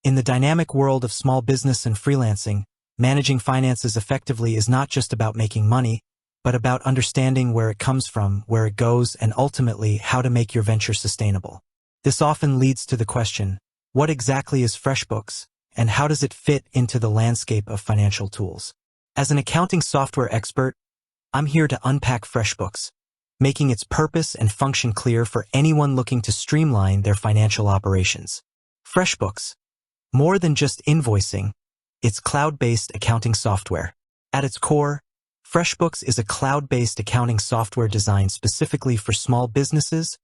In the dynamic world of small business and freelancing, managing finances effectively is not just about making money, but about understanding where it comes from, where it goes, and ultimately how to make your venture sustainable. This often leads to the question, what exactly is FreshBooks, and how does it fit into the landscape of financial tools? As an accounting software expert, I'm here to unpack FreshBooks, making its purpose and function clear for anyone looking to streamline their financial operations. FreshBooks, more than just invoicing, it's cloud-based accounting software. At its core, FreshBooks is a cloud-based accounting software designed specifically for small businesses,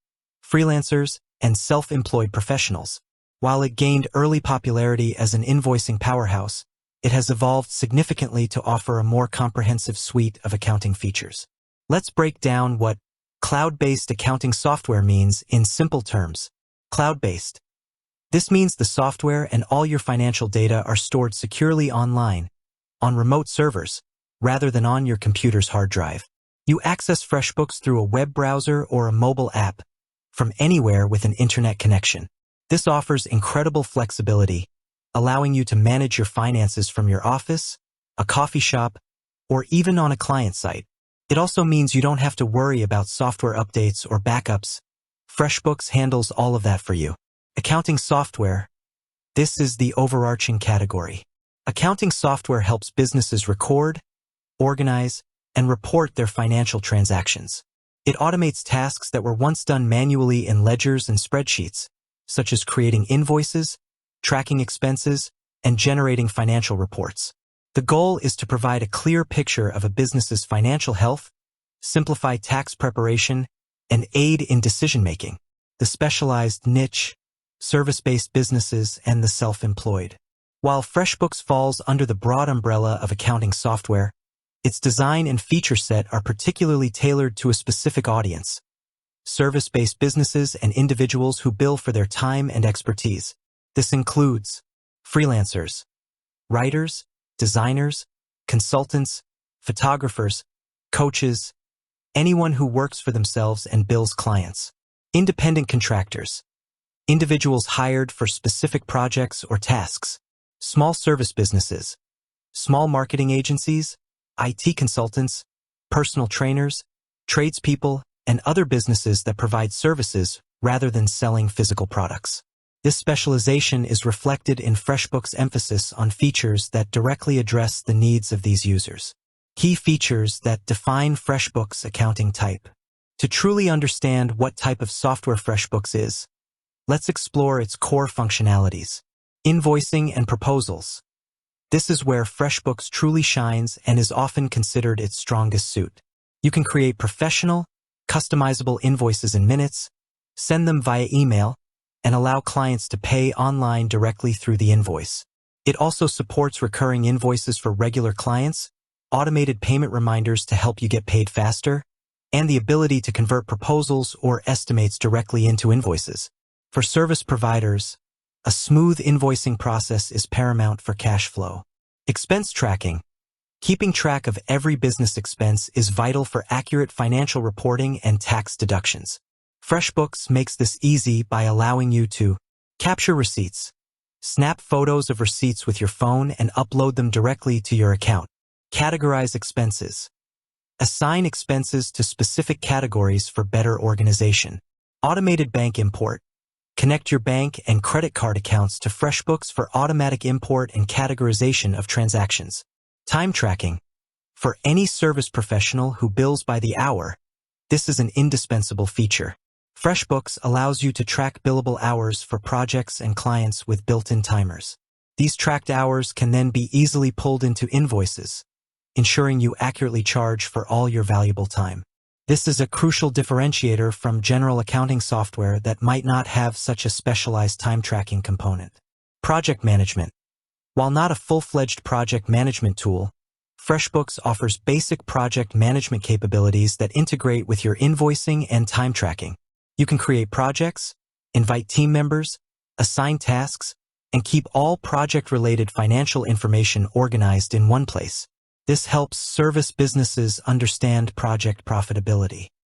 freelancers, and self-employed professionals. While it gained early popularity as an invoicing powerhouse, it has evolved significantly to offer a more comprehensive suite of accounting features. Let's break down what cloud-based accounting software means in simple terms. Cloud-based. This means the software and all your financial data are stored securely online, on remote servers, rather than on your computer's hard drive. You access FreshBooks through a web browser or a mobile app, from anywhere with an internet connection. This offers incredible flexibility, allowing you to manage your finances from your office, a coffee shop, or even on a client site. It also means you don't have to worry about software updates or backups. FreshBooks handles all of that for you. Accounting software. This is the overarching category. Accounting software helps businesses record, organize, and report their financial transactions. It automates tasks that were once done manually in ledgers and spreadsheets, such as creating invoices, tracking expenses, and generating financial reports. The goal is to provide a clear picture of a business's financial health, simplify tax preparation, and aid in decision-making. The specialized niche, service-based businesses, and the self-employed. While FreshBooks falls under the broad umbrella of accounting software, its design and feature set are particularly tailored to a specific audience: service-based businesses and individuals who bill for their time and expertise. This includes freelancers, writers, designers, consultants, photographers, coaches, anyone who works for themselves and bills clients. Independent contractors, individuals hired for specific projects or tasks. Small service businesses, small marketing agencies, IT consultants, personal trainers, tradespeople, and other businesses that provide services rather than selling physical products. This specialization is reflected in FreshBooks' emphasis on features that directly address the needs of these users. Key features that define FreshBooks' accounting type. To truly understand what type of software FreshBooks is, let's explore its core functionalities. Invoicing and proposals. This is where FreshBooks truly shines and is often considered its strongest suit. You can create professional, customizable invoices in minutes, send them via email, and allow clients to pay online directly through the invoice. It also supports recurring invoices for regular clients, automated payment reminders to help you get paid faster, and the ability to convert proposals or estimates directly into invoices. For service providers, a smooth invoicing process is paramount for cash flow. Expense tracking. Keeping track of every business expense is vital for accurate financial reporting and tax deductions. FreshBooks makes this easy by allowing you to capture receipts, snap photos of receipts with your phone and upload them directly to your account. Categorize expenses. Assign expenses to specific categories for better organization. Automated bank import. Connect your bank and credit card accounts to FreshBooks for automatic import and categorization of transactions. Time tracking. For any service professional who bills by the hour, this is an indispensable feature. FreshBooks allows you to track billable hours for projects and clients with built-in timers. These tracked hours can then be easily pulled into invoices, ensuring you accurately charge for all your valuable time. This is a crucial differentiator from general accounting software that might not have such a specialized time tracking component. Project management. While not a full-fledged project management tool, FreshBooks offers basic project management capabilities that integrate with your invoicing and time tracking. You can create projects, invite team members, assign tasks, and keep all project-related financial information organized in one place. This helps service businesses understand project profitability.